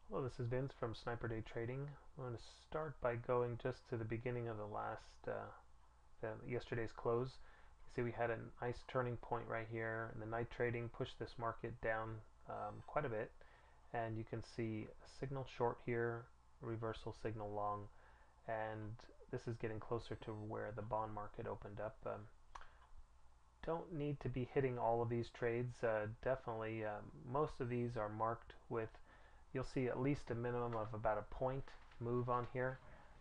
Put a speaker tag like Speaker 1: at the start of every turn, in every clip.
Speaker 1: Hello, this is Vince from Sniper Day Trading. I'm going to start by going just to the beginning of yesterday's close. You see we had a nice turning point right here, and the night trading pushed this market down quite a bit. And you can see a signal short here, reversal signal long, and this is getting closer to where the bond market opened up. Don't need to be hitting all of these trades. Definitely, most of these are marked with, you'll see at least a minimum of about a point move on here.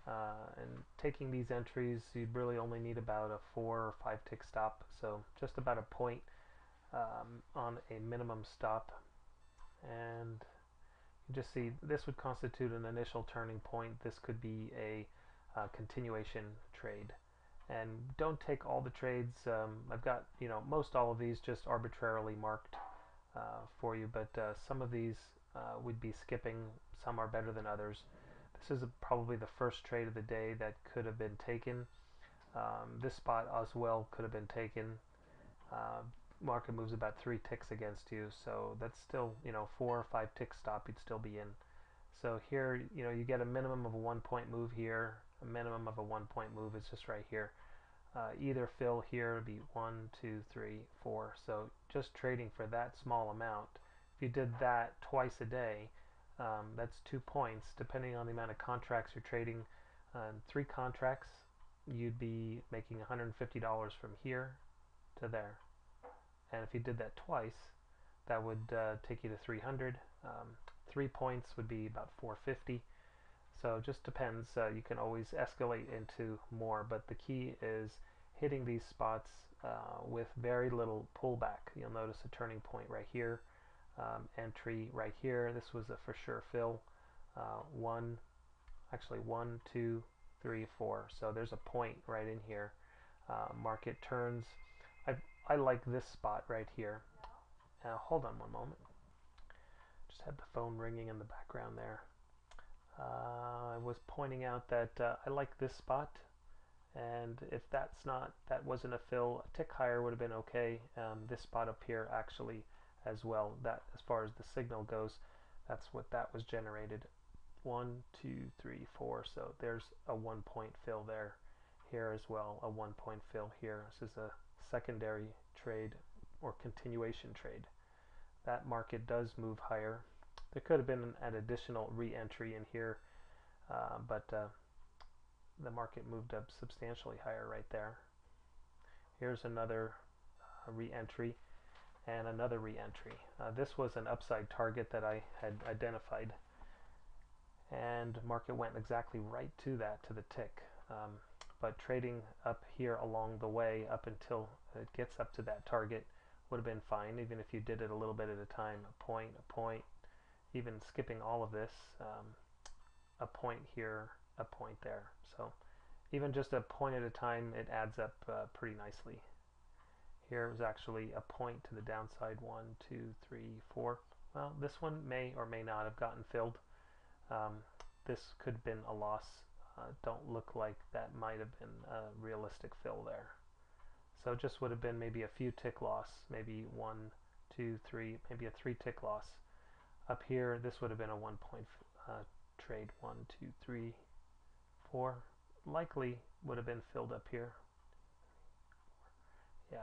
Speaker 1: And taking these entries, you'd really only need about a 4 or 5 tick stop. So just about a point on a minimum stop. And you just see this would constitute an initial turning point. This could be a continuation trade. And don't take all the trades. I've got most all of these just arbitrarily marked for you, but some of these would be skipping. Some are better than others. This is probably the first trade of the day that could have been taken. This spot as well could have been taken. Market moves about 3 ticks against you, so that's still 4 or 5 tick stop. You'd still be in. So here, you get a minimum of a 1 point move here. A minimum of a 1 point move is just right here. Either fill here would be 1, 2, 3, 4. So just trading for that small amount. If you did that twice a day, that's 2 points. Depending on the amount of contracts you're trading, 3 contracts, you'd be making $150 from here to there. And if you did that twice, that would take you to 300. 3 points would be about 450. So it just depends. You can always escalate into more, but the key is hitting these spots with very little pullback. You'll notice a turning point right here, entry right here. This was a for sure fill. One, 2, 3, 4. So there's a point right in here. Market turns. I like this spot right here. Hold on one moment. Just had the phone ringing in the background there. I was pointing out that I like this spot, and if that wasn't a fill, a tick higher would have been okay. This spot up here actually as well, that as far as the signal goes, that's what that was generated. 1, 2, 3, 4. So there's a 1 point fill there. Here as well, a 1 point fill here. This is a secondary trade or continuation trade. That market does move higher. There could have been an additional re-entry in here, but the market moved up substantially higher right there. Here's another re-entry and another re-entry. This was an upside target that I had identified, and market went exactly right to that, to the tick. But trading up here along the way up until it gets up to that target would have been fine, even if you did it a little bit at a time. A point, even skipping all of this, a point here, a point there. So even just a point at a time, it adds up pretty nicely. Here was actually a point to the downside. 1, 2, 3, 4. Well, this one may or may not have gotten filled. This could have been a loss. Don't look like that might have been a realistic fill there. So it just would have been maybe a few tick loss, maybe 1, 2, 3, maybe a 3 tick loss. Up here, this would have been a 1 point trade. 1, 2, 3, 4. Likely would have been filled up here. Yeah.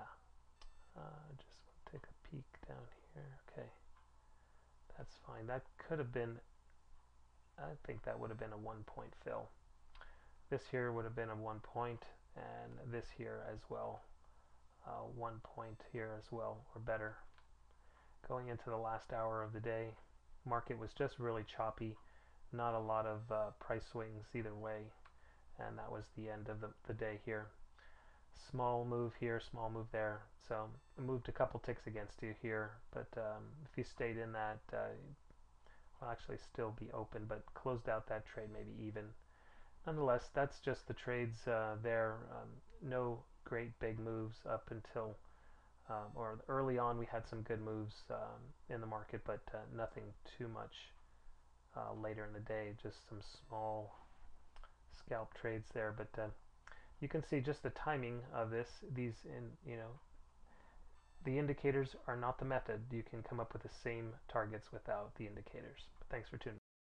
Speaker 1: Just want to take a peek down here. Okay. That's fine. That could have been, I think that would have been a 1 point fill. This here would have been a 1 point, and this here as well. 1 point here as well, or better. Going into the last hour of the day, market was just really choppy. Not a lot of price swings either way, and that was the end of the day here. Small move here, small move there. So it moved a couple ticks against you here, but if you stayed in that, will actually still be open, but closed out that trade maybe even. Nonetheless, that's just the trades there. No great big moves up until, or early on we had some good moves in the market, but nothing too much later in the day, just some small scalp trades there. But you can see just the timing of this. These, the indicators are not the method. You can come up with the same targets without the indicators. But thanks for tuning in.